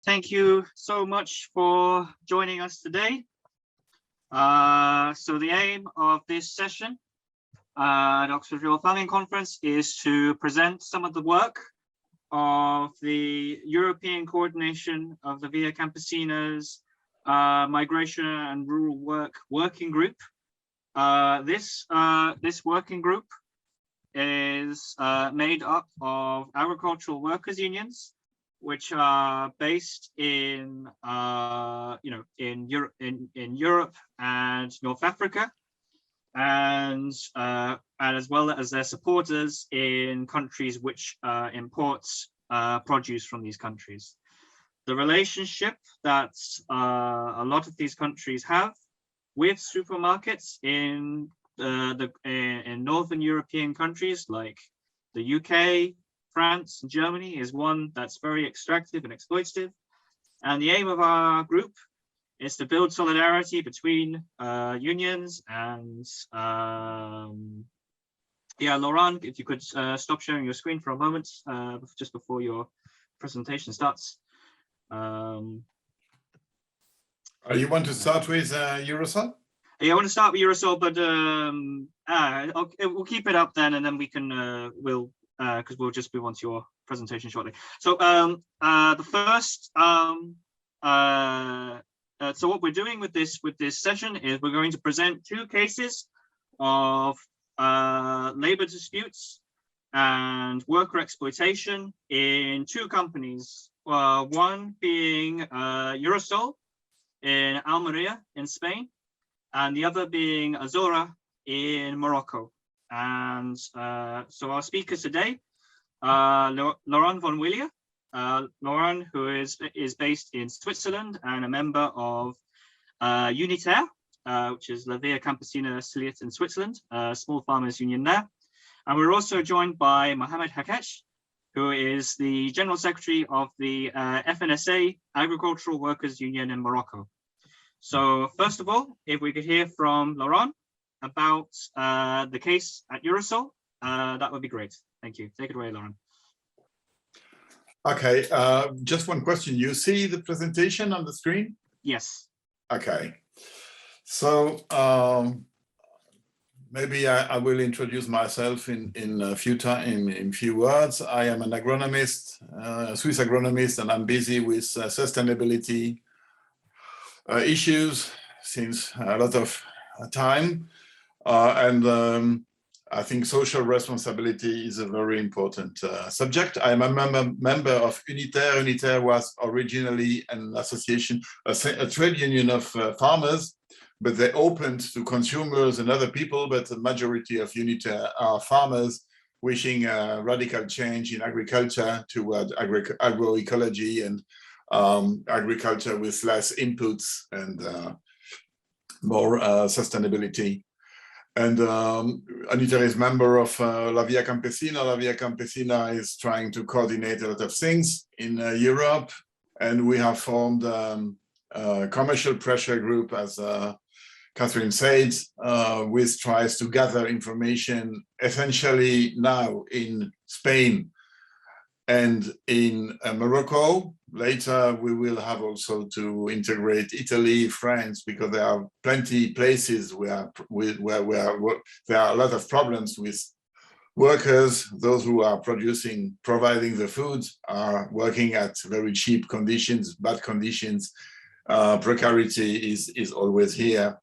Thank you so much for joining us today. So the aim of this session at Oxford Rural Farming Conference is to present some of the work of the European coordination of the Via Campesina's Migration and Rural Working Group. This working group is made up of agricultural workers unions, which are based in Europe and North Africa, and as well as their supporters in countries which import produce from these countries. The relationship that a lot of these countries have with supermarkets in Northern European countries like the UK, France, and Germany is one that's very extractive and exploitative. And the aim of our group is to build solidarity between unions and Laurent, if you could stop sharing your screen for a moment just before your presentation starts. You want to start with Eurosol? Yeah, I want to start with Eurosol, but we'll keep it up then, and then we can because we'll just move on to your presentation shortly. So the first, so what we're doing with this session is we're going to present two cases of labor disputes and worker exploitation in two companies. One being Eurosol in Almería in Spain, and the other being Azora in Morocco. And so our speakers today are Laurent Vonwiller. Laurent, who is based in Switzerland and a member of Unitaire, which is La Via Campesina Siliet in Switzerland, a small farmers union there. And we're also joined by Mohammed Haekch, who is the General Secretary of the FNSA Agricultural Workers Union in Morocco. So first of all, if we could hear from Laurent about the case at Eurosol, that would be great. Thank you. Take it away, Laurent. Okay, just one question. You see the presentation on the screen? Yes. Okay. So maybe I will introduce myself in a few words. I am an agronomist, a Swiss agronomist, and I'm busy with sustainability issues since a lot of time. I think social responsibility is a very important subject. I'm a member of Unitaire. Unitaire was originally an association, a trade union of farmers, but they opened to consumers and other people, but the majority of Unitaire are farmers wishing a radical change in agriculture toward agroecology and agriculture with less inputs and more sustainability. And Unitaire is member of La Via Campesina. La Via Campesina is trying to coordinate a lot of things in Europe. And we have formed a commercial pressure group, as Catherine said, which tries to gather information essentially now in Spain and in Morocco. Later, we will have also to integrate Italy, France, because there are plenty places where there are a lot of problems with workers. Those who are providing the food are working at very cheap conditions, bad conditions. Precarity is always here.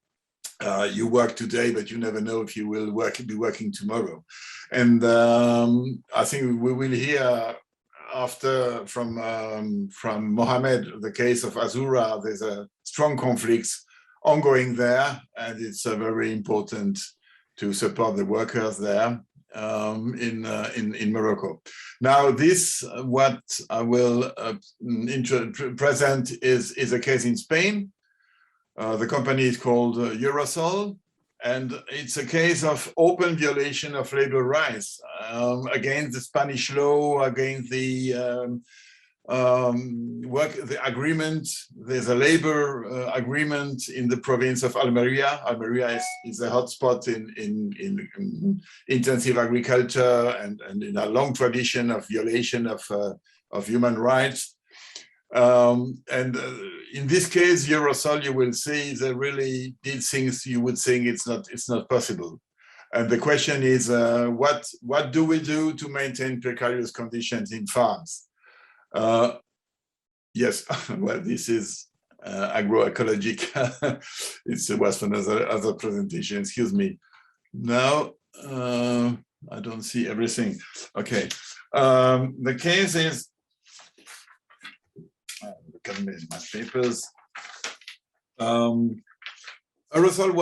You work today, but you never know if you will be working tomorrow. And I think we will hear after from Mohammed, the case of Azora. There's a strong conflict ongoing there, and it's very important to support the workers there in Morocco. Now, what I will present is a case in Spain. The company is called Eurosol, and it's a case of open violation of labor rights against the Spanish law, against the agreement. There's a labor agreement in the province of Almería. Almería is a hotspot in intensive agriculture and in a long tradition of violation of human rights. And in this case, Eurosol, you will see they really did things you would think it's not possible. And the question is, what do we do to maintain precarious conditions in farms? Yes, well, this is agroecologic. It was another presentation, excuse me. Now, I don't see everything. Okay, the case is, look at my papers. Eurosol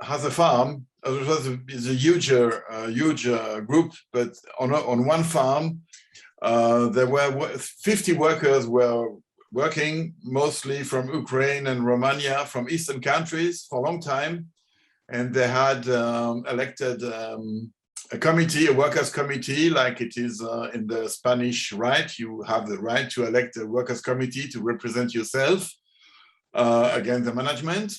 has a farm. Eurosol is a huge group, but on one farm, there were 50 workers were working, mostly from Ukraine and Romania, from Eastern countries for a long time. And they had elected a committee, a workers' committee, like it is in the Spanish right. You have the right to elect a workers' committee to represent yourself against the management.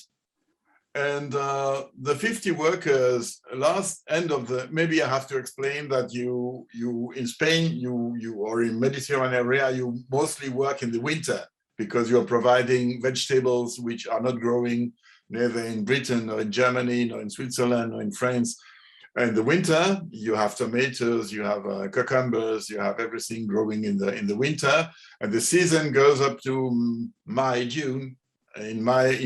And the 50 workers, last end of the, maybe I have to explain that you in Spain, you or in Mediterranean area, you mostly work in the winter because you're providing vegetables which are not growing neither in Britain or in Germany, nor in Switzerland, or in France. In the winter, you have tomatoes, you have cucumbers, you have everything growing in the winter, and the season goes up to May, June. In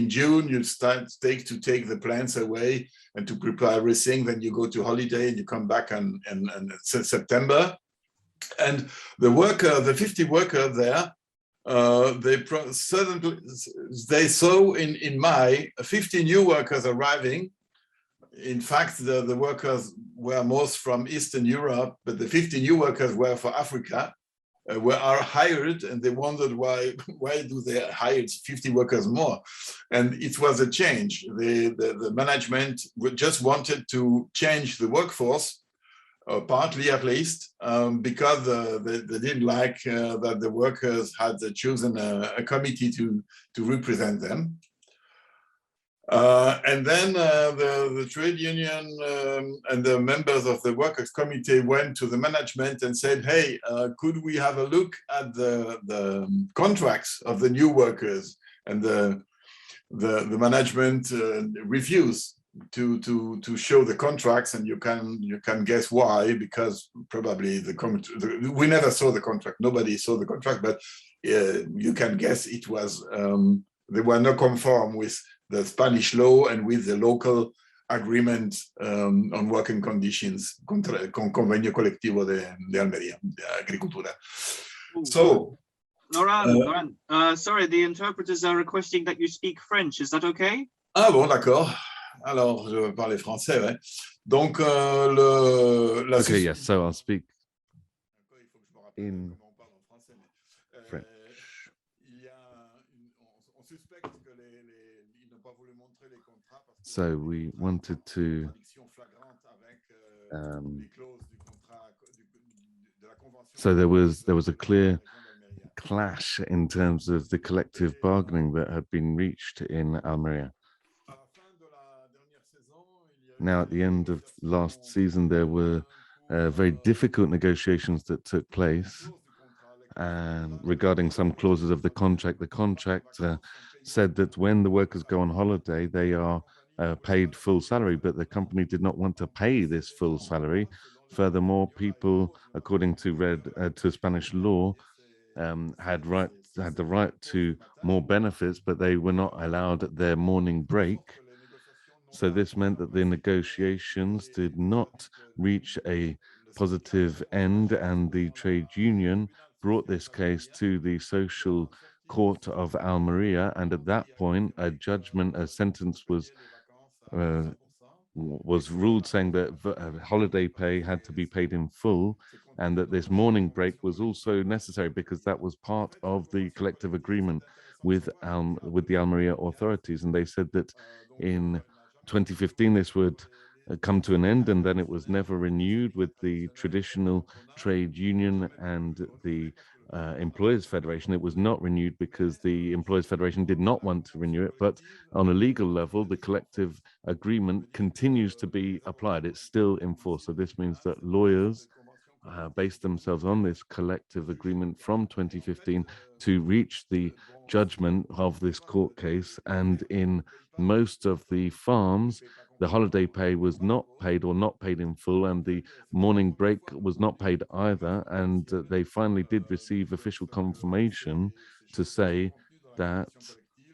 June, you take the plants away and to prepare everything. Then you go to holiday and you come back in September. And the 50 workers there, they saw in May 50 new workers arriving. In fact, the workers were most from Eastern Europe, but the 50 new workers were for Africa. Are hired, and they wondered why do they hire 50 workers more? And it was a change. The management just wanted to change the workforce, partly at least, because they didn't like that the workers had chosen a committee to represent them. And then the trade union and the members of the workers' committee went to the management and said, hey, could we have a look at the contracts of the new workers? And the management refused to show the contracts, and you can guess why, because probably we never saw the contract. Nobody saw the contract, but you can guess it was, they were not conform with the Spanish law and with the local agreement on working conditions, convenio colectivo de Almería, de agricultura. So, Laurent, sorry, the interpreters are requesting that you speak French. Is that okay? Ah bon, d'accord. Alors, je vais parler français, ouais. Donc, okay, yes, so I'll speak in French. So we wanted to so there was a clear clash in terms of the collective bargaining that had been reached in Almería. Now, at the end of last season, there were very difficult negotiations that took place, and regarding some clauses of the contract said that when the workers go on holiday, they are paid full salary, but the company did not want to pay this full salary. Furthermore, people, according to Spanish law, had the right to more benefits, but they were not allowed their morning break. So this meant that the negotiations did not reach a positive end, and the trade union brought this case to the social court of Almería, and at that point a sentence was ruled saying that holiday pay had to be paid in full, and that this morning break was also necessary because that was part of the collective agreement with the Almería authorities. And they said that in 2015 this would come to an end, and then it was never renewed with the traditional trade union and the Employers Federation. It was not renewed because the Employers Federation did not want to renew it, but on a legal level, the collective agreement continues to be applied. It's still in force. So this means that lawyers based themselves on this collective agreement from 2015 to reach the judgment of this court case. And in most of the farms, the holiday pay was not paid or not paid in full, and the morning break was not paid either. And they finally did receive official confirmation to say that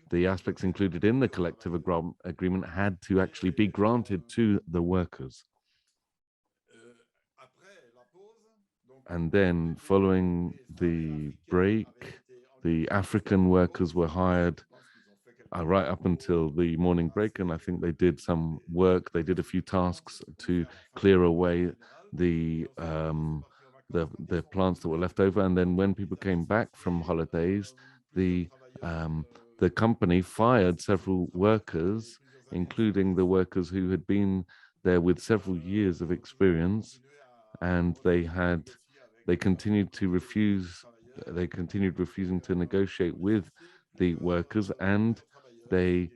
the aspects included in the collective agreement had to actually be granted to the workers. And then following the break, the African workers were hired right up until the morning break, and I think they did some work. They did a few tasks to clear away the plants that were left over. And then when people came back from holidays, the company fired several workers, including the workers who had been there with several years of experience, and they continued refusing to negotiate with the workers, and they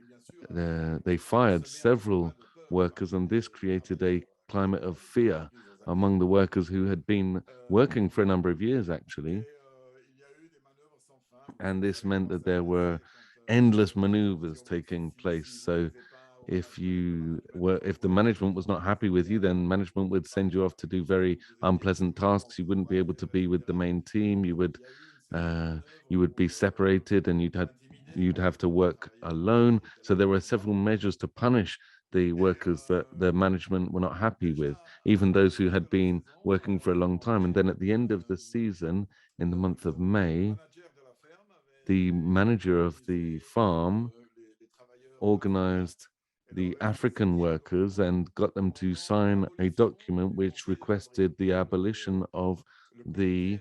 fired several workers, and this created a climate of fear among the workers who had been working for a number of years, actually. And this meant that there were endless maneuvers taking place. So if the management was not happy with you, then management would send you off to do very unpleasant tasks. You wouldn't be able to be with the main team. You would be separated, and you'd have to work alone. So there were several measures to punish the workers that the management were not happy with, even those who had been working for a long time. And then at the end of the season, in the month of May, the manager of the farm organized the African workers and got them to sign a document which requested the abolition of the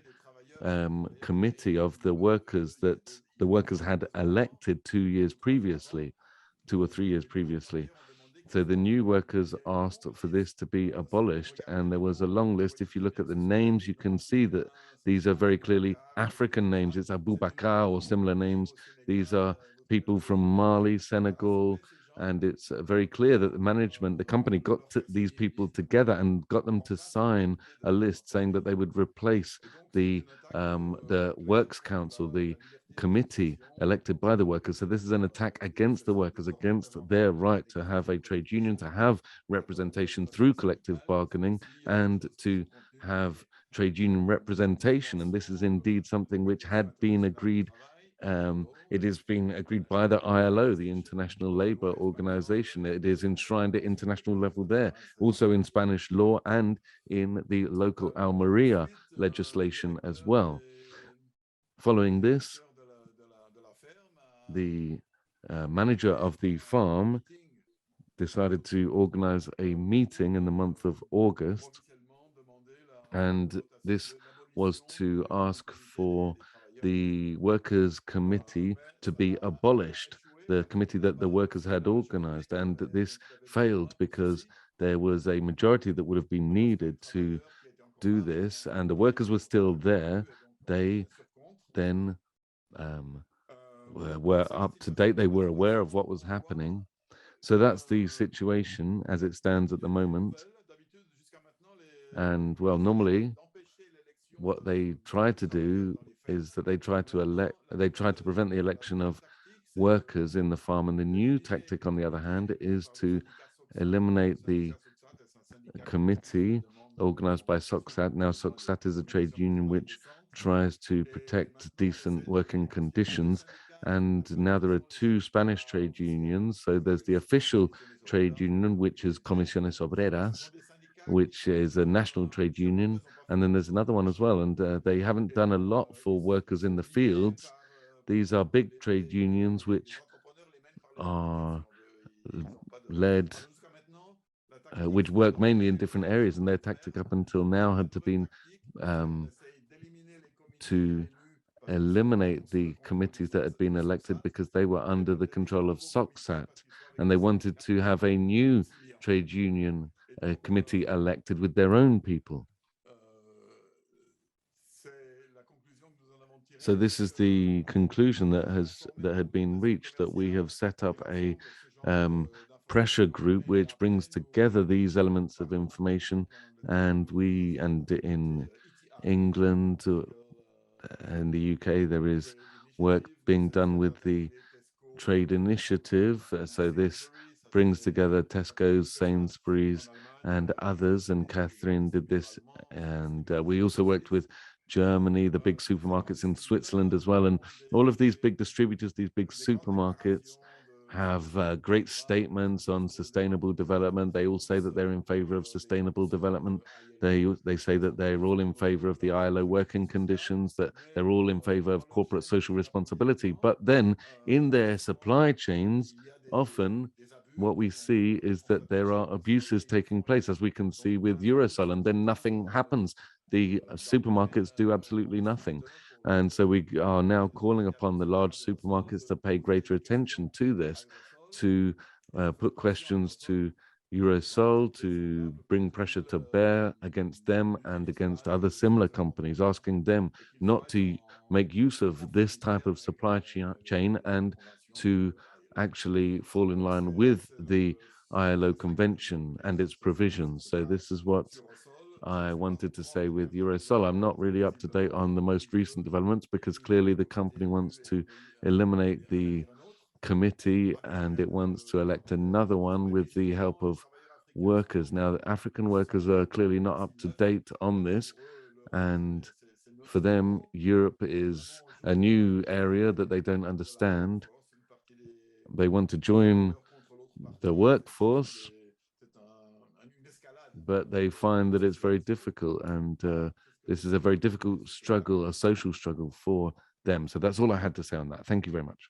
committee of the workers that the workers had elected 2 or 3 years previously. So the new workers asked for this to be abolished, and there was a long list. If you look at the names, you can see that these are very clearly African names. It's Abubakar or similar names. These are people from Mali, Senegal, and it's very clear that the company got these people together and got them to sign a list saying that they would replace the Works Council, the committee elected by the workers. So this is an attack against the workers, against their right to have a trade union, to have representation through collective bargaining, and to have trade union representation. And this is indeed something which had been agreed. It has been agreed by the ILO, the International Labour Organization. It is enshrined at international level there, also in Spanish law and in the local Almería legislation as well. Following this, the manager of the farm decided to organize a meeting in the month of August, and this was to ask for the workers' committee to be abolished, the committee that the workers had organized. And this failed because there was a majority that would have been needed to do this, and the workers were still there. They then were up to date. They were aware of what was happening. So that's the situation as it stands at the moment. And well, normally what they try to do is that they try to prevent the election of workers in the farm. And the new tactic, on the other hand, is to eliminate the committee organized by SOCSAT. Now, SOCSAT is a trade union which tries to protect decent working conditions. And now there are 2 Spanish trade unions. So there's the official trade union, which is Comisiones Obreras, which is a national trade union. And then there's another one as well. And they haven't done a lot for workers in the fields. These are big trade unions which are led which work mainly in different areas, and their tactic up until now had been to eliminate the committees that had been elected because they were under the control of SOCSAT, and they wanted to have a new trade union committee elected with their own people. So this is the conclusion that had been reached, that we have set up a pressure group which brings together these elements of information, and in England, in the UK, there is work being done with the trade initiative. So this brings together Tesco's, Sainsbury's, and others. And Catherine did this. And we also worked with Germany, the big supermarkets in Switzerland as well. And all of these big distributors, these big supermarkets, have great statements on sustainable development. They all say that they're in favor of sustainable development. They say that they're all in favor of the ILO working conditions, that they're all in favor of corporate social responsibility. But then in their supply chains, often what we see is that there are abuses taking place, as we can see with Eurosol, and then nothing happens. The supermarkets do absolutely nothing. And so we are now calling upon the large supermarkets to pay greater attention to this, to put questions to Eurosol, to bring pressure to bear against them and against other similar companies, asking them not to make use of this type of supply chain and to actually fall in line with the ILO convention and its provisions. So this is what I wanted to say with Eurosol. I'm not really up to date on the most recent developments because clearly the company wants to eliminate the committee and it wants to elect another one with the help of workers. Now, the African workers are clearly not up to date on this, and for them, Europe is a new area that they don't understand. They want to join the workforce, but they find that it's very difficult, and this is a very difficult struggle, a social struggle for them. So that's all I had to say on that. Thank you very much.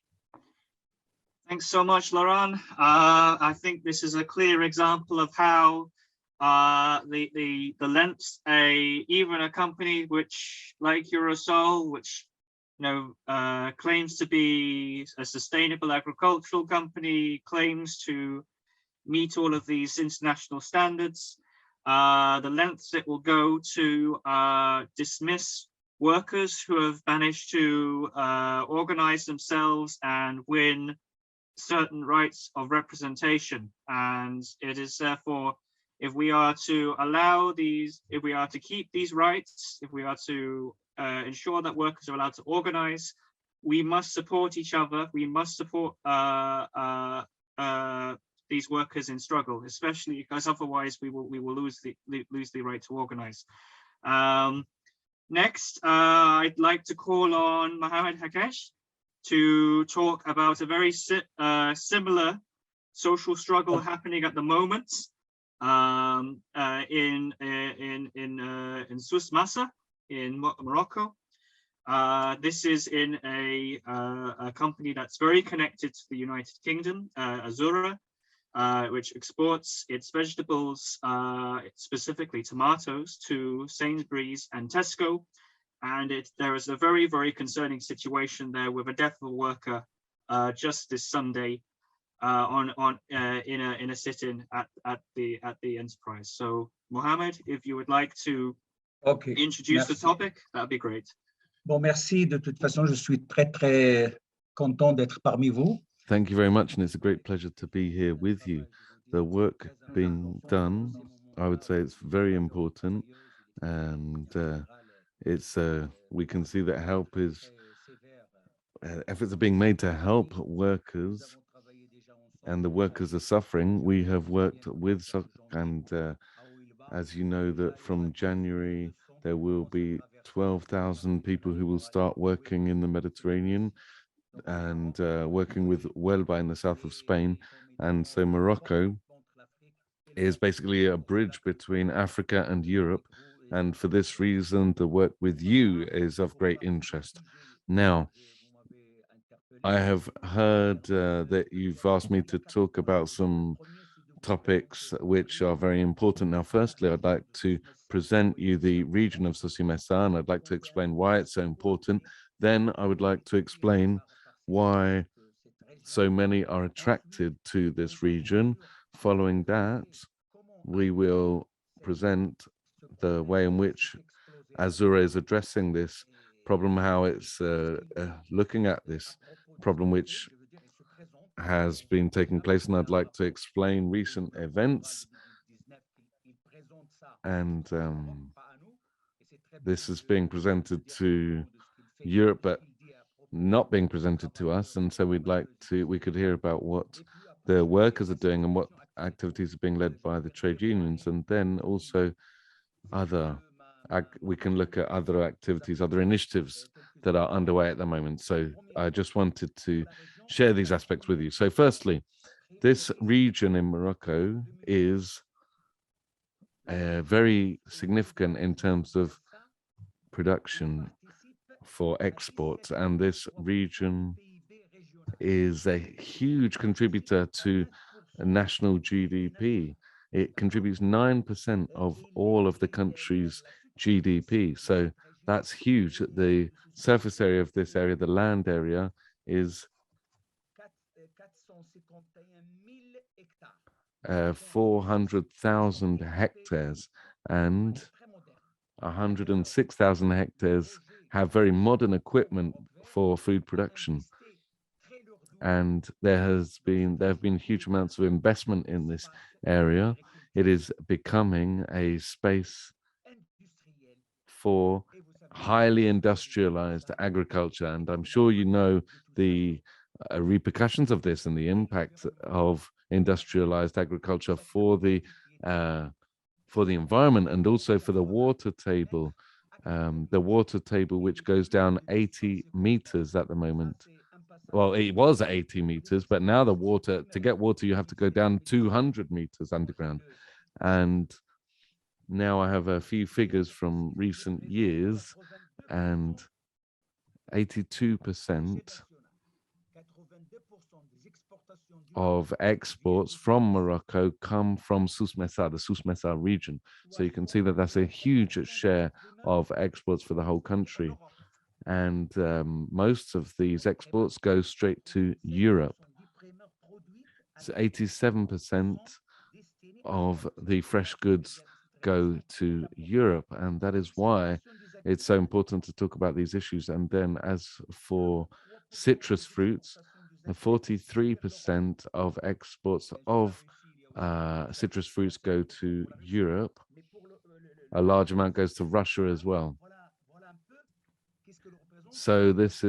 Thanks so much, Laurent. I think this is a clear example of how the lengths even a company which, like Eurosol, which claims to be a sustainable agricultural company, claims to meet all of these international standards, the lengths it will go to dismiss workers who have managed to organize themselves and win certain rights of representation. And it is therefore, if we are to allow these, if we are to keep these rights, if we are to ensure that workers are allowed to organize, we must support each other. We must support these workers in struggle, especially because otherwise we will lose the right to organize. Next, I'd like to call on Mohammed Haekch to talk about a very similar social struggle happening at the moment in Souss Massa in Morocco. This is in a company that's very connected to the United Kingdom, Azura, which exports its vegetables, specifically tomatoes, to Sainsbury's and Tesco. And there is a very, very concerning situation there with a death of a worker just this Sunday in a sit-in at the enterprise. So, Mohammed, if you would like to introduce the topic, that'd be great. Bon, merci. De toute façon, je suis très, très content d'être parmi vous. Thank you very much, and it's a great pleasure to be here with you. The work being done, I would say it's very important, and it's we can see that help is efforts are being made to help workers, and the workers are suffering. We have worked with, and as you know, that from January there will be 12,000 people who will start working in the Mediterranean and working with Huelva in the south of Spain. And so Morocco is basically a bridge between Africa and Europe. And for this reason, the work with you is of great interest. Now, I have heard that you've asked me to talk about some topics which are very important. Now, firstly, I'd like to present you the region of Souss Massa, and I'd like to explain why it's so important. Then I would like to explain why so many are attracted to this region. Following that, we will present the way in which Azura is addressing this problem, how it's looking at this problem which has been taking place, and I'd like to explain recent events. And this is being presented to Europe, but not being presented to us. And so we could hear about what the workers are doing and what activities are being led by the trade unions. And then also we can look at other activities, other initiatives that are underway at the moment. So I just wanted to share these aspects with you. So firstly, this region in Morocco is very significant in terms of production for exports, and this region is a huge contributor to national GDP. It contributes 9% of all of the country's GDP. So that's huge. The surface area of this area, the land area, is 400,000 hectares, and 106,000 hectares have very modern equipment for food production. And there have been huge amounts of investment in this area. It is becoming a space for highly industrialized agriculture, and I'm sure you know the repercussions of this and the impact of industrialized agriculture for the environment and also for the water table. The water table, which goes down 80 meters at the moment. Well, it was 80 meters, but now to get water, you have to go down 200 meters underground. And now I have a few figures from recent years, and 82% of exports from Morocco come from Souss-Messa, the Souss-Messa region. So you can see that that's a huge share of exports for the whole country. And most of these exports go straight to Europe. So 87% of the fresh goods go to Europe, and that is why it's so important to talk about these issues. And then as for citrus fruits, 43% of exports of citrus fruits go to Europe. A large amount goes to Russia as well. So these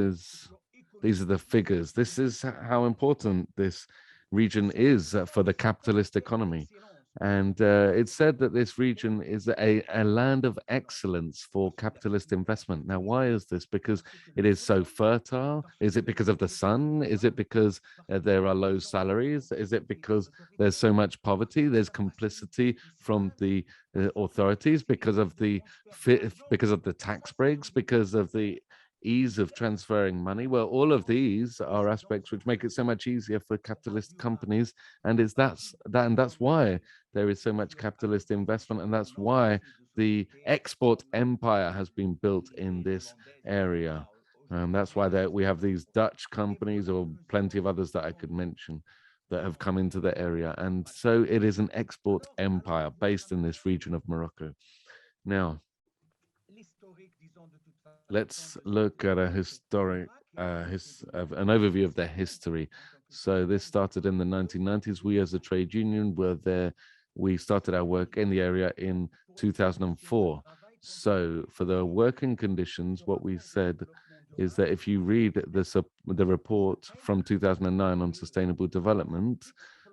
are the figures. This is how important this region is for the capitalist economy. And it's said that this region is a land of excellence for capitalist investment. Now, why is this? Because it is so fertile? Is it because of the sun? Is it because there are low salaries? Is it because there's so much poverty? There's complicity from the authorities because of the tax breaks, because of the ease of transferring money? Well, all of these are aspects which make it so much easier for capitalist companies, and that's why there is so much capitalist investment, and that's why the export empire has been built in this area. And that's why we have these Dutch companies, or plenty of others that I could mention, that have come into the area. And so it is an export empire based in this region of Morocco. Now, let's look at a historic an overview of their history. So this started in the 1990s. We as a trade union were there. We started our work in the area in 2004. So for the working conditions, what we said is that if you read the report from 2009 on sustainable development,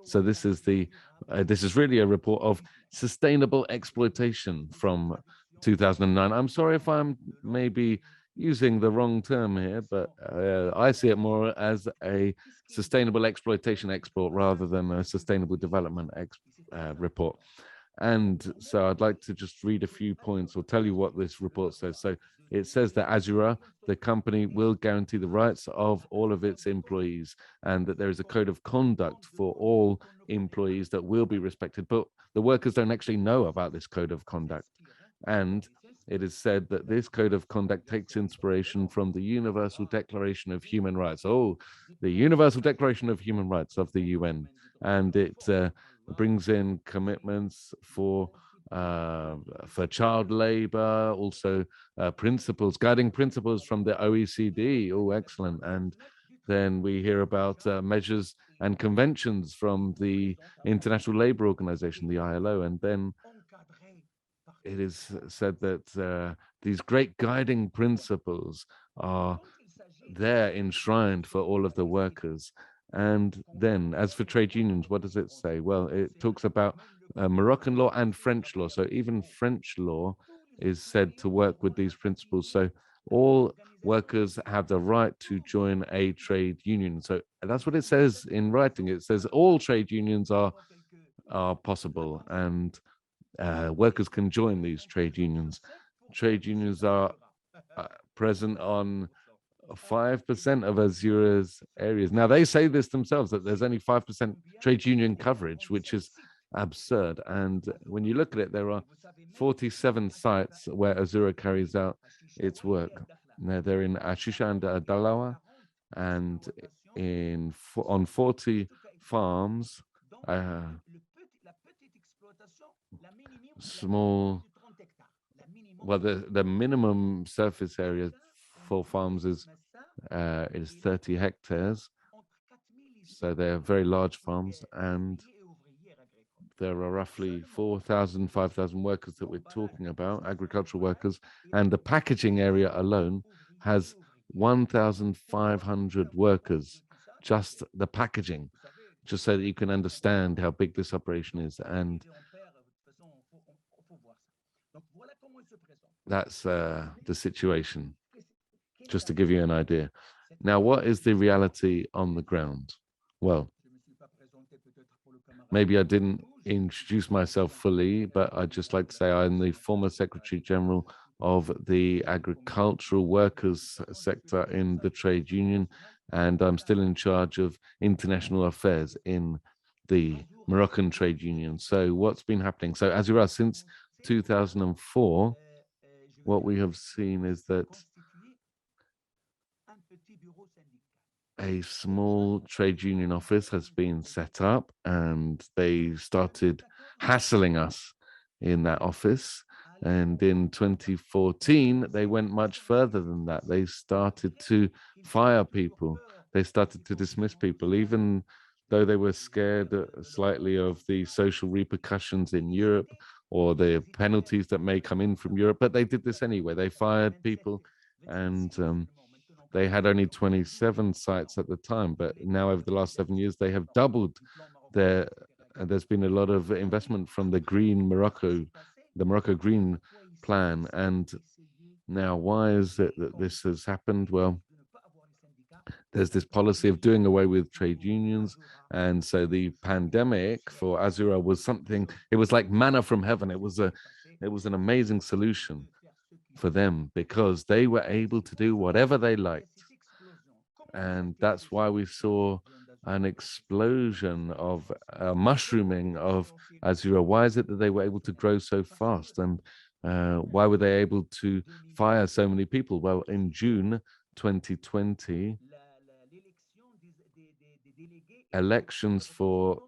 so this is really a report of sustainable exploitation from 2009. I'm sorry if I'm maybe using the wrong term here, but I see it more as a sustainable exploitation export rather than a sustainable development report. And so I'd like to just read a few points or tell you what this report says. So it says that Azura, the company, will guarantee the rights of all of its employees, and that there is a code of conduct for all employees that will be respected. But the workers don't actually know about this code of conduct. And it is said that this code of conduct takes inspiration from the Universal Declaration of Human Rights. Oh, the Universal Declaration of Human Rights of the UN. And it brings in commitments for child labor, also guiding principles from the OECD. Oh, excellent. And then we hear about measures and conventions from the International Labour Organization, the ILO, and then it is said that these great guiding principles are there enshrined for all of the workers. And then, as for trade unions, what does it say? Well, it talks about Moroccan law and French law. So even French law is said to work with these principles. So all workers have the right to join a trade union. So that's what it says in writing. It says all trade unions are possible, and workers can join these trade unions. Trade unions are present on 5% of Azura's areas. Now, they say this themselves, that there's only 5% trade union coverage, which is absurd. And when you look at it, there are 47 sites where Azura carries out its work. Now, they're in Ashisha and Dalawa, and on 40 farms, small, well, the minimum surface area for farms is 30 hectares. So they're very large farms, and there are roughly 4,000, 5,000 workers that we're talking about, agricultural workers, and the packaging area alone has 1,500 workers, just the packaging, just so that you can understand how big this operation is. And that's the situation, just to give you an idea. Now, what is the reality on the ground? Well, maybe I didn't introduce myself fully, but I'd just like to say I'm the former Secretary General of the agricultural workers sector in the trade union, and I'm still in charge of international affairs in the Moroccan trade union. So what's been happening? So Azura, since 2004, what we have seen is that a small trade union office has been set up, and they started hassling us in that office. And in 2014, they went much further than that. They started to fire people. They started to dismiss people, even though they were scared slightly of the social repercussions in Europe or the penalties that may come in from Europe. But they did this anyway. They fired people, and they had only 27 sites at the time, but now over the last 7 years, they have doubled their, and there's been a lot of investment from the the Morocco Green Plan. And now, why is it that this has happened? Well, there's this policy of doing away with trade unions. And so the pandemic for Azura was something, it was like manna from heaven. It was an amazing solution for them, because they were able to do whatever they liked. And that's why we saw an explosion of mushrooming of Azura. Why is it that they were able to grow so fast? And why were they able to fire so many people? Well, in June 2020, elections for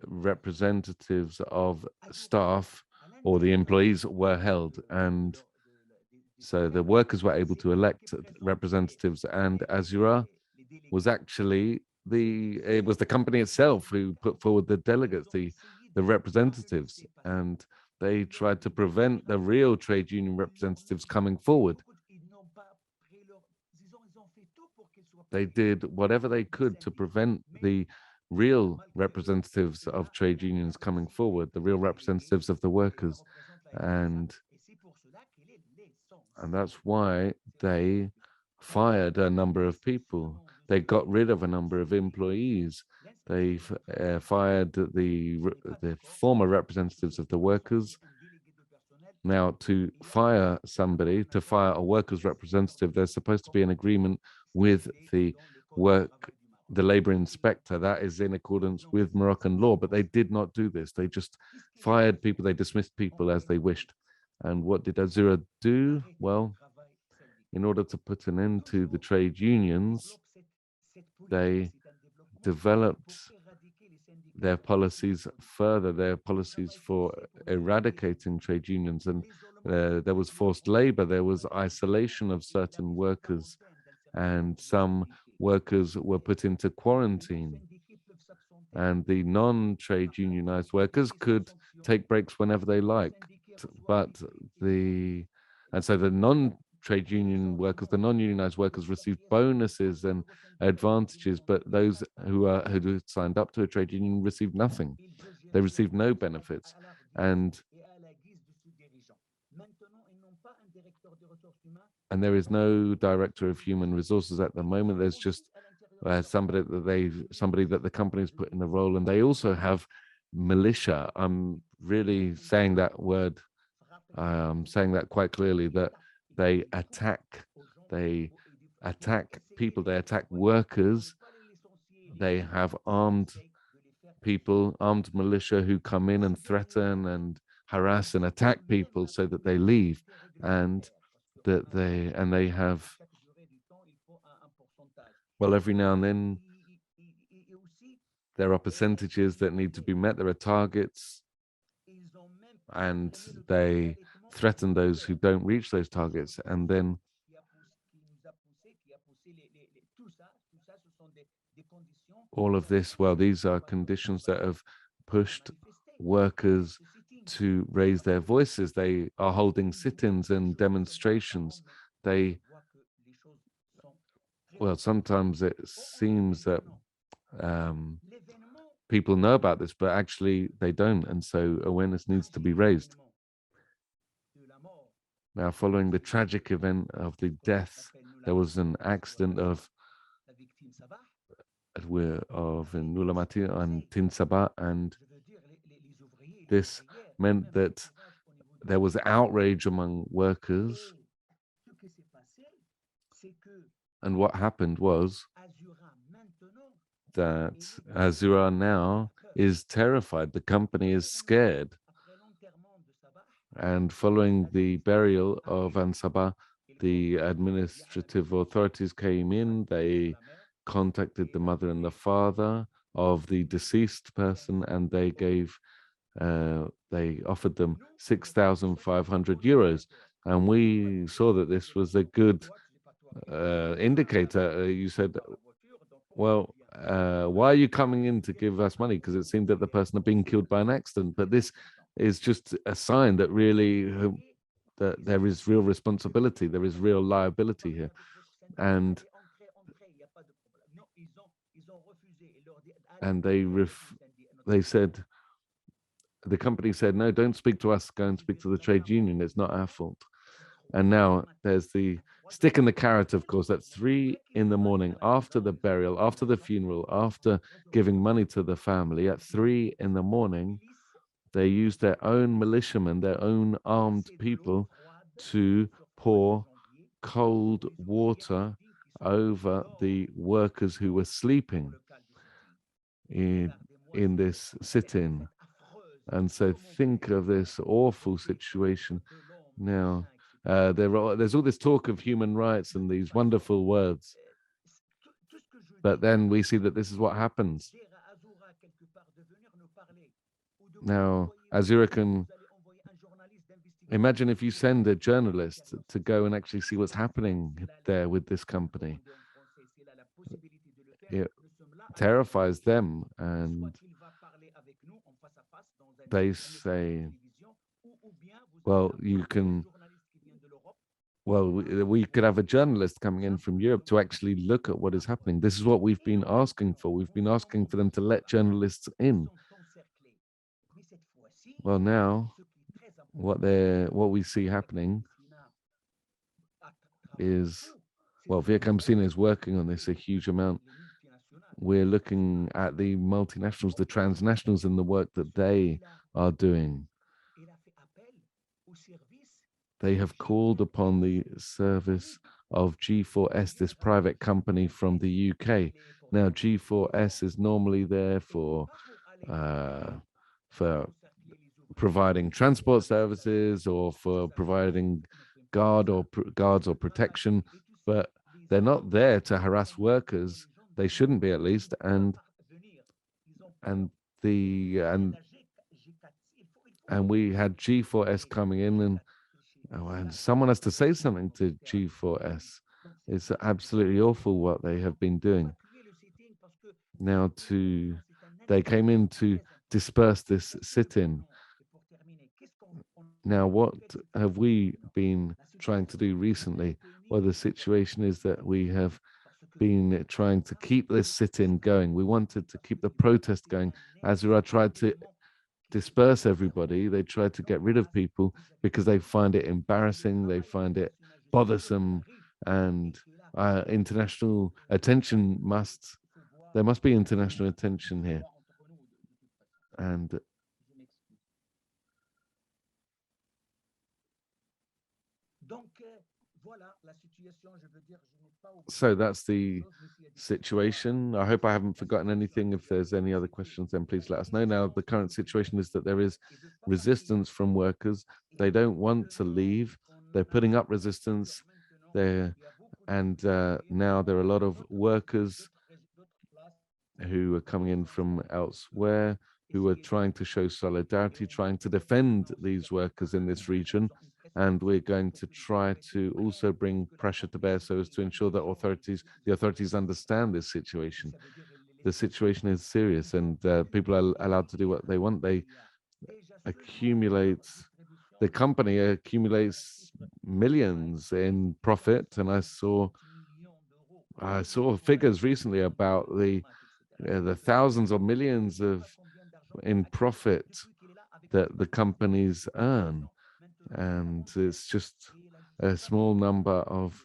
representatives of staff or the employees were held, and so the workers were able to elect representatives, and Azura was actually it was the company itself who put forward the delegates, the representatives, and they tried to prevent the real trade union representatives coming forward. They did whatever they could to prevent the real representatives of trade unions coming forward, the real representatives of the workers. And that's why they fired a number of people. They got rid of a number of employees. They fired the former representatives of the workers. Now, to fire somebody, to fire a workers' representative, there's supposed to be an agreement with the labor inspector. That is in accordance with Moroccan law, but they did not do this. They just fired people. They dismissed people as they wished. And what did Azura do? Well, in order to put an end to the trade unions, they developed their policies further, their policies for eradicating trade unions. And there was forced labor, there was isolation of certain workers, and some workers were put into quarantine. And the non-trade unionized workers could take breaks whenever they like. so the non-trade union workers, the non-unionized workers received bonuses and advantages, but those who signed up to a trade union received nothing. They received no benefits. And there is no director of human resources at the moment. There's just somebody that the company's put in the role, and they also have militia. I'm really saying that word. I'm saying that quite clearly, that they attack people, they attack workers. They have armed people, armed militia who come in and threaten and harass and attack people so that they leave, and they have, well, every now and then there are percentages that need to be met, there are targets, and they threaten those who don't reach those targets. And then all of this, well, these are conditions that have pushed workers to raise their voices. They are holding sit-ins and demonstrations. Well, sometimes it seems that people know about this, but actually they don't. And so awareness needs to be raised. Now, following the tragic event of the death, there was an accident of in Nulamati and Tinsaba, and this meant that there was outrage among workers. And what happened was that Azura now is terrified. The company is scared. And following the burial of Ansaba, the administrative authorities came in. They contacted the mother and the father of the deceased person, and they offered them 6,500 euros. And we saw that this was a good indicator. You said, well, why are you coming in to give us money? Because it seemed that the person had been killed by an accident. But this is just a sign that really that there is real responsibility, there is real liability here. And they said, the company said, no, don't speak to us, go and speak to the trade union, it's not our fault. And now there's the stick and the carrot, of course, at 3 in the morning, after the burial, after the funeral, after giving money to the family, at 3 in the morning, they used their own militiamen, their own armed people, to pour cold water over the workers who were sleeping in this sit-in. And so think of this awful situation. Now, there's all this talk of human rights and these wonderful words, but then we see that this is what happens. Now, Azura can imagine if you send a journalist to go and actually see what's happening there with this company. It terrifies them, and they say, well, we could have a journalist coming in from Europe to actually look at what is happening. This is what we've been asking for. We've been asking for them to let journalists in. Well, now what we see happening is, well, Via Campesina is working on this a huge amount. We're looking at the multinationals, the transnationals, and the work that they are doing. They have called upon the service of G4S, this private company from the UK. Now, G4S is normally there for providing transport services or for providing guards or protection, but they're not there to harass workers. They shouldn't be, at least. And we had G4S coming in, and someone has to say something to G4S. It's absolutely awful what they have been doing. Now they came in to disperse this sit-in. Now, what have we been trying to do recently? Well, the situation is that we have been trying to keep this sit-in going. We wanted to keep the protest going. Azura tried to disperse everybody. They tried to get rid of people because they find it embarrassing, they find it bothersome, and international attention there must be international attention here. And so that's the situation. I hope I haven't forgotten anything. If there's any other questions, then please let us know. Now, the current situation is that there is resistance from workers. They don't want to leave. They're putting up resistance there. And now there are a lot of workers who are coming in from elsewhere, who are trying to show solidarity, trying to defend these workers in this region. And we're going to try to also bring pressure to bear so as to ensure that the authorities understand this situation. The situation is serious, and people are allowed to do what they want. The company accumulates millions in profit, and I saw figures recently about the thousands or millions in profit that the companies earn, and it's just a small number of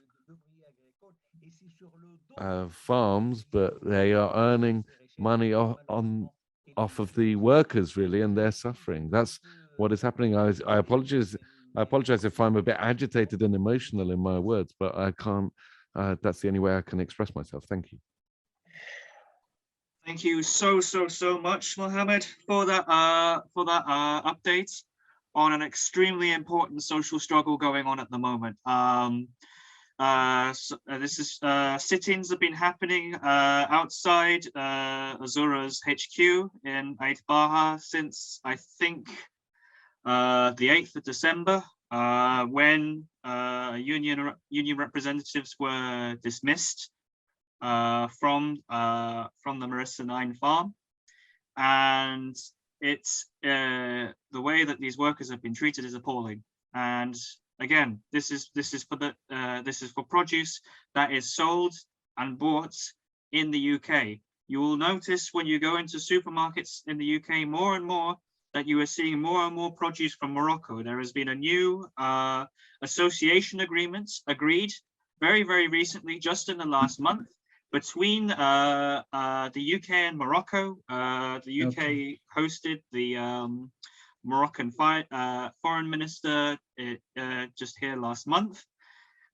farms, but they are earning money off of the workers, really, and they're suffering. That's what is happening. I apologize if I'm a bit agitated and emotional in my words, but I can't. That's the only way I can express myself. Thank you. Thank you so much, Mohammed, for that update on an extremely important social struggle going on at the moment. This is sit-ins have been happening outside Azura's HQ in Ait Baha since, I think, the 8th of December, when union representatives were dismissed from the Marissa 9 farm. And it's the way that these workers have been treated is appalling. And again, this is for produce that is sold and bought in the UK. You will notice when you go into supermarkets in the UK more and more that you are seeing more and more produce from Morocco. There has been a new association agreement agreed very recently, just in the last month, between the UK and Morocco. The UK hosted the Moroccan foreign minister just here last month.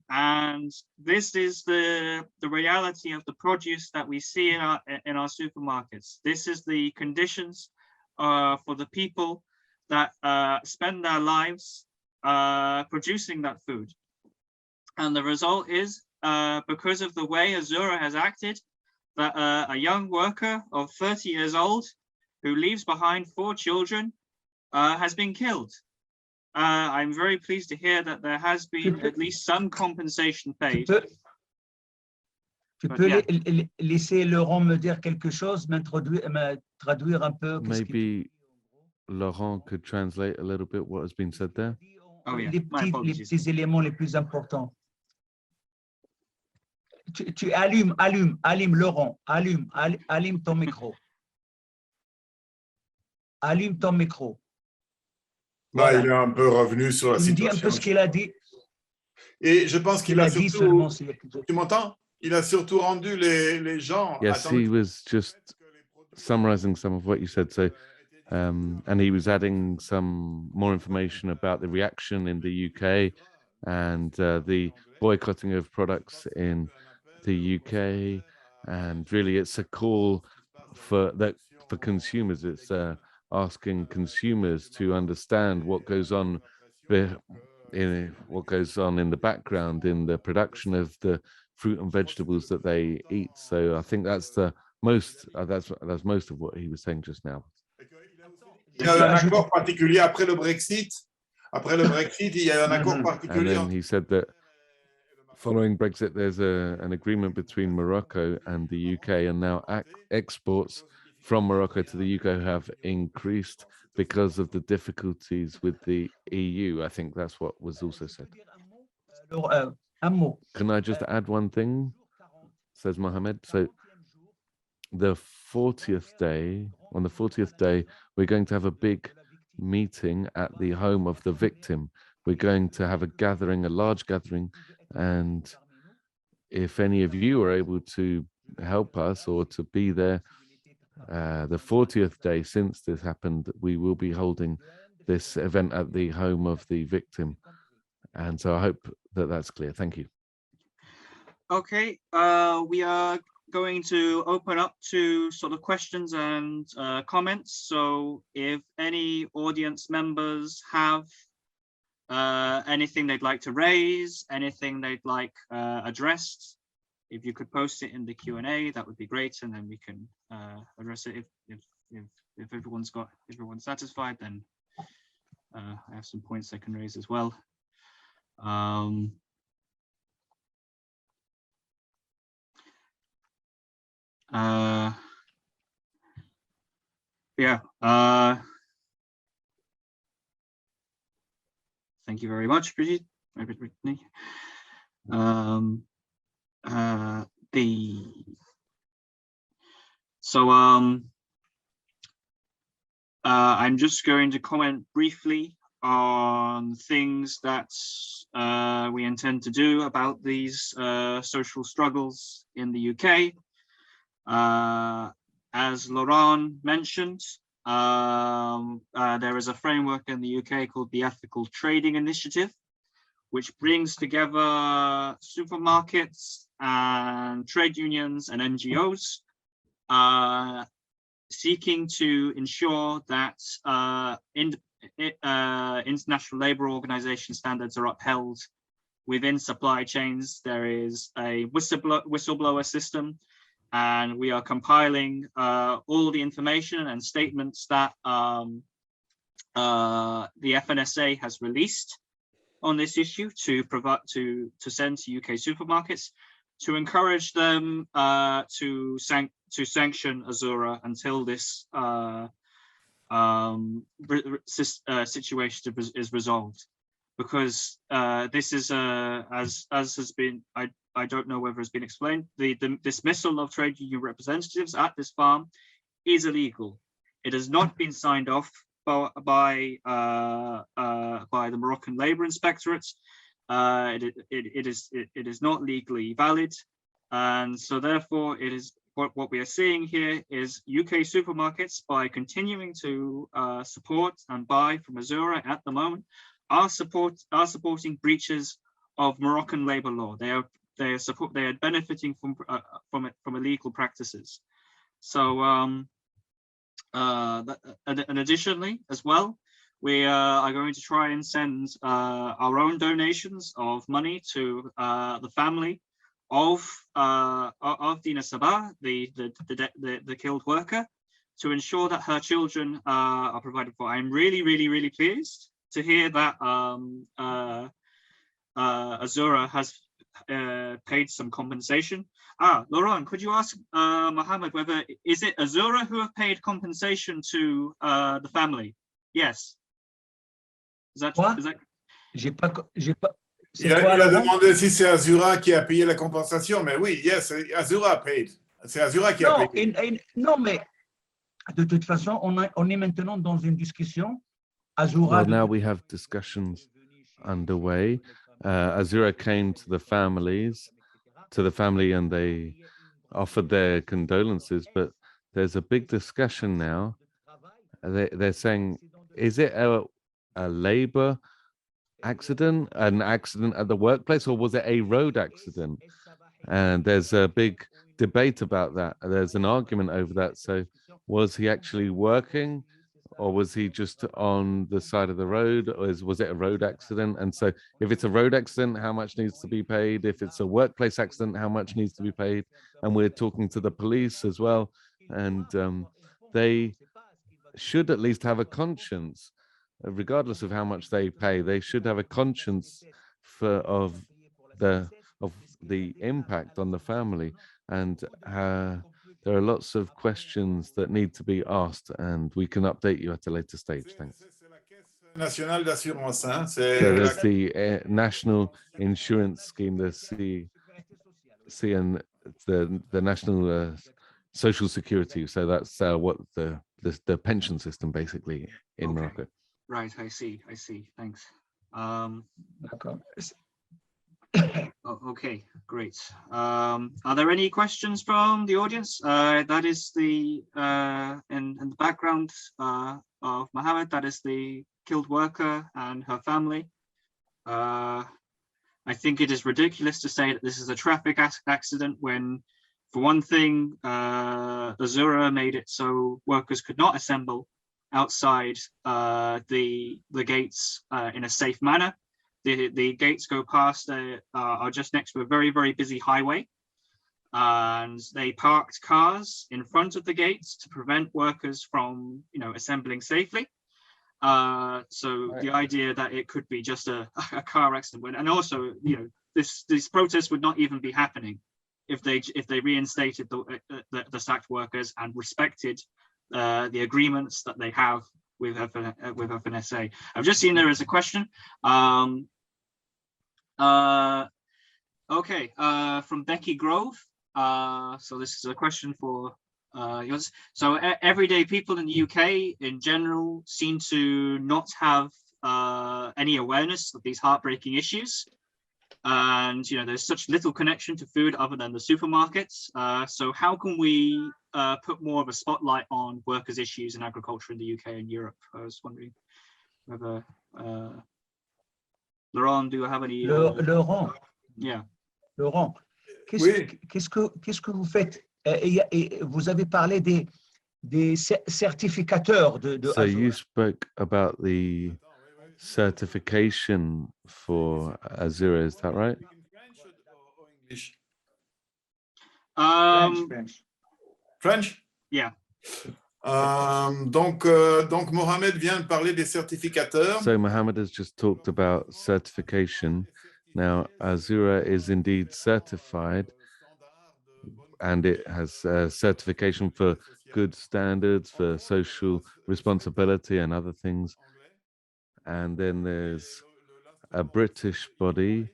And this is the reality of the produce that we see in our supermarkets. This is the conditions for the people that spend their lives producing that food. And the result is, because of the way Azura has acted, that a young worker of 30 years old who leaves behind 4 children has been killed. I'm very pleased to hear that there has been at least some compensation paid. Tu peux laisser Laurent me dire quelque chose, me traduire un peu. Maybe Laurent could translate a little bit what has been said there. Oh, yeah. Les petits éléments les plus importants. Tu allumes, Laurent, allume ton micro. Allume ton micro. Voilà. Il est un peu revenu sur la situation. Il dit un peu ce qu'il a dit. Et je pense qu'il a surtout... Tu m'entends? Il a surtout rendu les gens... Yes, he was just summarizing some of what you said. So, and he was adding some more information about the reaction in the UK and the boycotting of products in the UK. And really, it's a call for consumers. It's asking consumers to understand what goes on in the background in the production of the fruit and vegetables that they eat. So I think that's most of what he was saying just now. Il y a un accord particulier après le Brexit. Après le Brexit, il y a un accord particulier. And then he said that following Brexit, there's an agreement between Morocco and the UK, and now exports from Morocco to the UK have increased because of the difficulties with the EU. I think that's what was also said. Un mot. Can I just add one thing? Says Mohammed. So the 40th day, on the 40th day, we're going to have a big meeting at the home of the victim. We're going to have a gathering, a large gathering, and if any of you are able to help us or to be there, the 40th day since this happened, we will be holding this event at the home of the victim. And so I hope that that's clear. Thank you. Okay, we are going to open up to sort of questions and comments. So if any audience members have anything they'd like to raise, anything they'd like addressed, if you could post it in the Q&A, that would be great, and then we can address it. If everyone's satisfied, then I have some points I can raise as well. Yeah. Thank you very much, Brigitte. I'm just going to comment briefly on things that we intend to do about these social struggles in the UK. As Laurent mentioned, there is a framework in the UK called the Ethical Trading Initiative, which brings together supermarkets and trade unions and NGOs, seeking to ensure that international labour organization standards are upheld within supply chains. There is a whistleblower system, and we are compiling all the information and statements that the FNSA has released on this issue to provide to send to UK supermarkets, to encourage them to sanction Azura until this situation is resolved, because this is as has been, I don't know whether it's been explained, the dismissal of trade union representatives at this farm is illegal. It has not been signed off by the Moroccan Labour Inspectorate. It is not legally valid, and so therefore it is what we are seeing here is UK supermarkets, by continuing to support and buy from Azura at the moment, are supporting breaches of Moroccan labour law. They are benefiting from illegal practices. So and additionally as well, we are going to try and send our own donations of money to the family of Dina Sabah, the killed worker, to ensure that her children are provided for. I'm really pleased to hear that Azura has paid some compensation. Laurent, could you ask Mohammed whether is it Azura who have paid compensation to the family? Yes. Is that? J'ai pas. Il a demandé si c'est Azura qui a payé la compensation, mais oui, yes, Azura paid. C'est Azura qui a payé. Non, mais de toute façon, on est maintenant dans une discussion. Azura. Well, now we have discussions underway. Azura came to the family, and they offered their condolences, but there's a big discussion now. They're saying, is it a labor accident, an accident at the workplace, or was it a road accident? And there's a big debate about that. There's an argument over that. So was he actually working, or was he just on the side of the road, or was it a road accident? And so if it's a road accident, how much needs to be paid? If it's a workplace accident, how much needs to be paid? And we're talking to the police as well, and they should at least have a conscience. Regardless of how much they pay, they should have a conscience of the impact on the family. And there are lots of questions that need to be asked, and we can update you at a later stage. Thanks. National d'assurance, hein? So there's the National Insurance Scheme, the C and the National Social Security. So that's what the pension system basically in Okay. Morocco. Right, I see. Thanks. D'accord. Okay, great. Are there any questions from the audience? That is the in the background of Mohammed. That is the killed worker and her family. I think it is ridiculous to say that this is a traffic accident when, for one thing, Azura made it so workers could not assemble outside the gates in a safe manner. The gates go past, are just next to a very, very busy highway. And they parked cars in front of the gates to prevent workers from, assembling safely. So the idea that it could be just a car accident, and also, these protests would not even be happening if they reinstated the sacked workers and respected the agreements that they have with FNSA. I've just seen there is a question. Okay, from Becky Grove. So this is a question for yours. So everyday people in the UK in general seem to not have any awareness of these heartbreaking issues. And there's such little connection to food other than the supermarkets. So how can we put more of a spotlight on workers' issues in agriculture in the UK and Europe? I was wondering whether Laurent, do you have any? Laurent. Yeah. Laurent, qu'est-ce que vous faites? Et vous avez parlé des certificateurs de So Azura. you spoke about the certification for Azura, is that right? English? French. Yeah. Donc Mohammed vient de parler des certificateurs. So Mohammed has just talked about certification. Now, Azura is indeed certified, and it has certification for good standards, for social responsibility and other things. And then there's a British body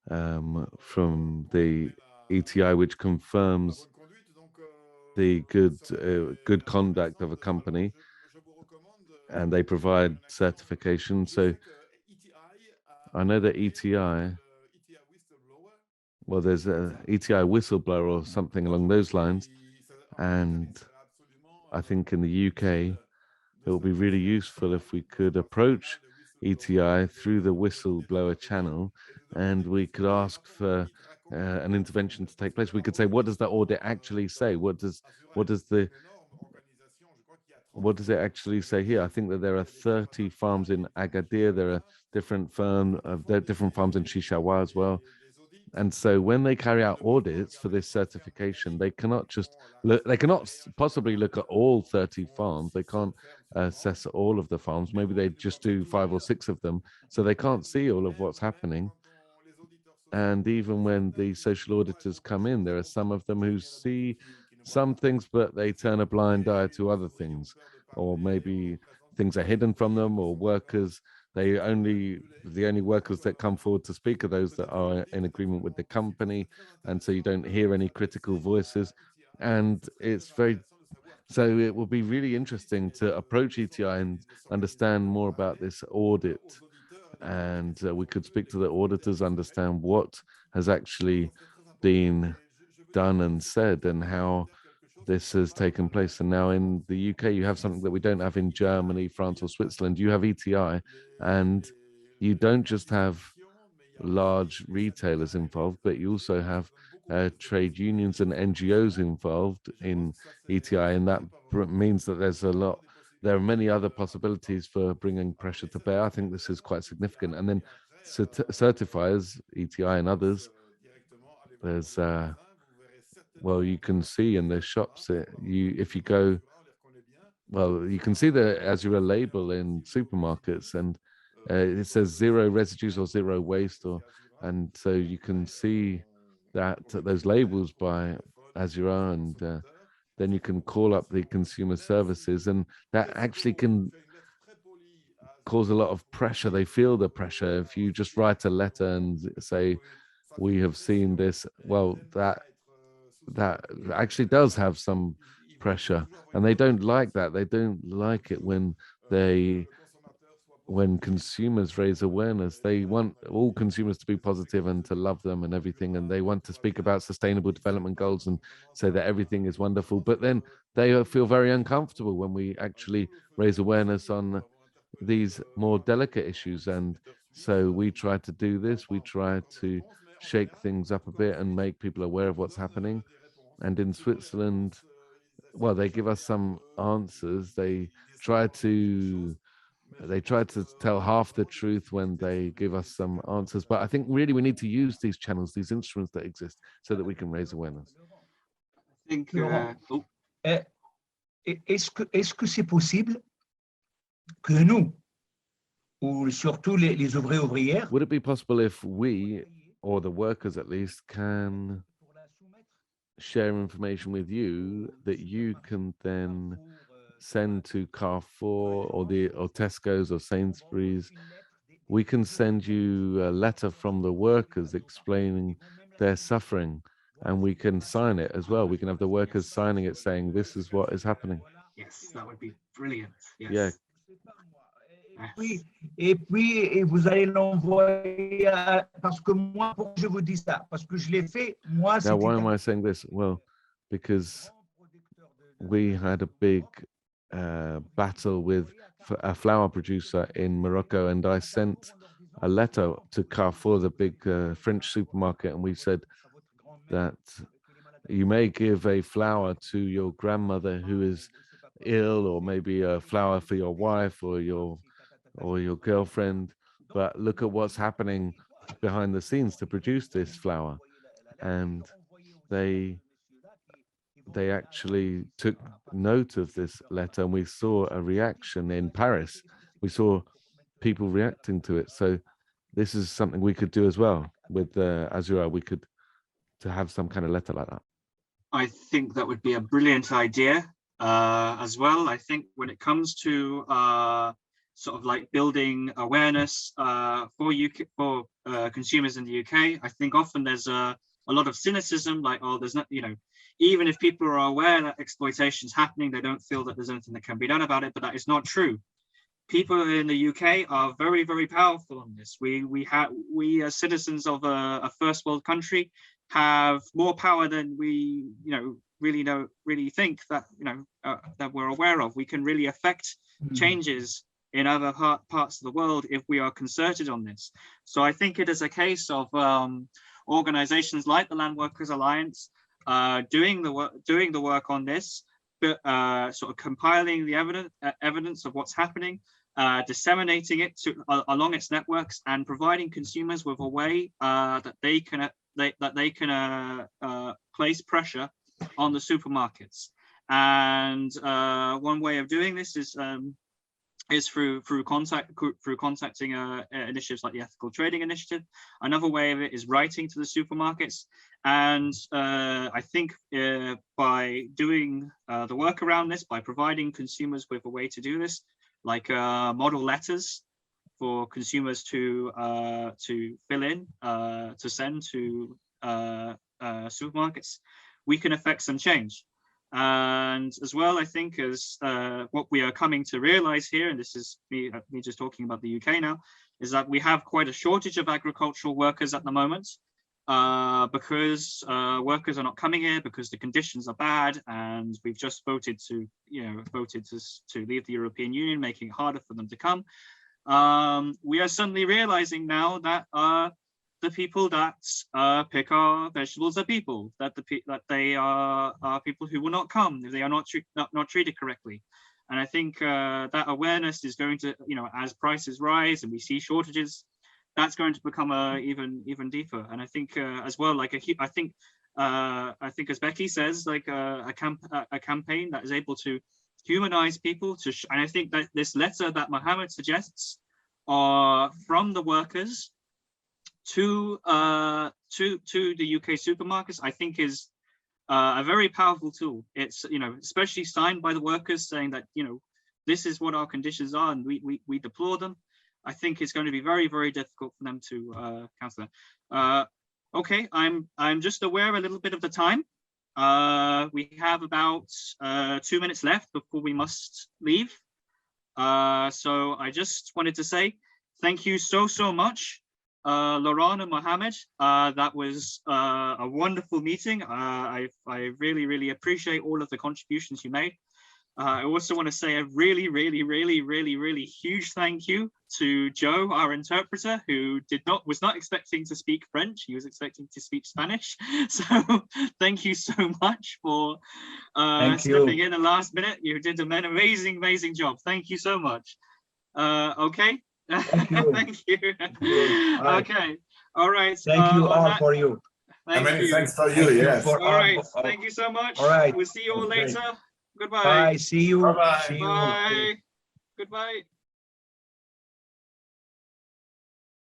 from the ETI, which confirms the good conduct of a company, and they provide certification. So I know that ETI, well, there's a ETI whistleblower or something along those lines, and I think in the UK it will be really useful if we could approach ETI through the whistleblower channel, and we could ask for an intervention to take place. We could say, what does the audit actually say? What does it actually say here? I think that there are 30 farms in Agadir. There are different farms in Shishawa as well. And so when they carry out audits for this certification, they cannot possibly look at all 30 farms. They can't assess all of the farms. Maybe they just do 5 or 6 of them. So they can't see all of what's happening. And even when the social auditors come in, there are some of them who see some things, but they turn a blind eye to other things, or maybe things are hidden from them, or workers, the only workers that come forward to speak are those that are in agreement with the company, and so you don't hear any critical voices. And so it will be really interesting to approach ETI and understand more about this audit. And we could speak to the auditors, understand what has actually been done and said, and how this has taken place. And now in the UK, you have something that we don't have in Germany, France, or Switzerland. You have ETI, and you don't just have large retailers involved, but you also have trade unions and NGOs involved in ETI, and that means that there are many other possibilities for bringing pressure to bear. I think this is quite significant. And then certifiers, ETI and others, there's you can see in the shops, if you go, you can see the Azura label in supermarkets, and it says 0 residues or 0 waste, and so you can see that those labels by Azura, and then you can call up the consumer services, and that actually can cause a lot of pressure. They feel the pressure. If you just write a letter and say, we have seen this, well, that actually does have some pressure, and they don't like that. They don't like it when consumers raise awareness. They want all consumers to be positive and to love them and everything, and they want to speak about sustainable development goals and say that everything is wonderful, but then they feel very uncomfortable when we actually raise awareness on these more delicate issues. And so we try to do this. We try to shake things up a bit and make people aware of what's happening. And in Switzerland, well, they give us some answers. They try to tell half the truth when they give us some answers. But I think really we need to use these channels, these instruments that exist, so that we can raise awareness. I think, Laurent, est-ce que c'est possible que nous, ou surtout les ouvrières, would it be possible if we, or the workers at least, can share information with you that you can then send to Carrefour or Tesco's or Sainsbury's? We can send you a letter from the workers explaining their suffering, and we can sign it as well. We can have the workers signing it saying this is what is happening. Yes, that would be brilliant. Yes. Yeah. Et puis vous allez l'envoyer parce que moi, pourquoi je vous dis ça? Parce que je l'ai fait, moi. Now, why am I saying this? Well, because we had a big battle with a flour producer in Morocco, and I sent a letter to Carrefour, the big French supermarket, and we said that you may give a flour to your grandmother who is ill, or maybe a flour for your wife or your girlfriend, but look at what's happening behind the scenes to produce this flour. And they actually took note of this letter, and we saw a reaction in Paris. We saw people reacting to it. So this is something we could do as well with Azura. We could to have some kind of letter like that. I think that would be a brilliant idea as well. I think when it comes to sort of like building awareness for consumers in the UK, I think often there's a lot of cynicism, like, oh, there's not, even if people are aware that exploitation is happening, they don't feel that there's anything that can be done about it. But that is not true. People in the UK are very, very powerful on this. We as citizens of a first world country have more power than we really think that that we're aware of. We can really affect changes in other parts of the world if we are concerted on this. So I think it is a case of organizations like the Land Workers Alliance doing the work on this, but sort of compiling the evidence of what's happening, disseminating it along its networks, and providing consumers with a way that they can place pressure on the supermarkets. And one way of doing this is through contacting initiatives like the Ethical Trading Initiative. Another way of it is writing to the supermarkets. And I think by doing the work around this, by providing consumers with a way to do this, like model letters for consumers to fill in, to send to supermarkets, we can affect some change. And as well, I think as what we are coming to realize here, and this is me just talking about the UK now, is that we have quite a shortage of agricultural workers at the moment, because workers are not coming here because the conditions are bad, and we've just voted to leave the European Union, making it harder for them to come. We are suddenly realizing now that the people that pick our vegetables are people that they are people who will not come if they are not treated correctly. And I think that awareness is going to, as prices rise and we see shortages, that's going to become even deeper. And I think as well, like I think as Becky says, like a campaign that is able to humanize people and I think that this letter that Mohammed suggests from the workers to the UK supermarkets, I think is a very powerful tool. It's, you know, especially signed by the workers saying that, you know, this is what our conditions are and we deplore them. I think it's going to be very, very difficult for them to counter that. Okay, I'm just aware a little bit of the time. We have about 2 minutes left before we must leave. So I just wanted to say thank you so much, Laurent and Mohammed. That was a wonderful meeting. I really appreciate all of the contributions you made. I also want to say a really huge thank you to Joe, our interpreter, who was not expecting to speak French. He was expecting to speak Spanish. So thank you so much for stepping in the last minute. You did an amazing job. Thank you so much. Okay. Thank you. Thank you. Right. Okay. All right. Thank you all for you. Many thanks for you. Thank you Yes. for all right. Thank you so much. All right. We'll see you all Okay. later. Goodbye. Bye. See you. Bye-bye. See you. Bye. Goodbye.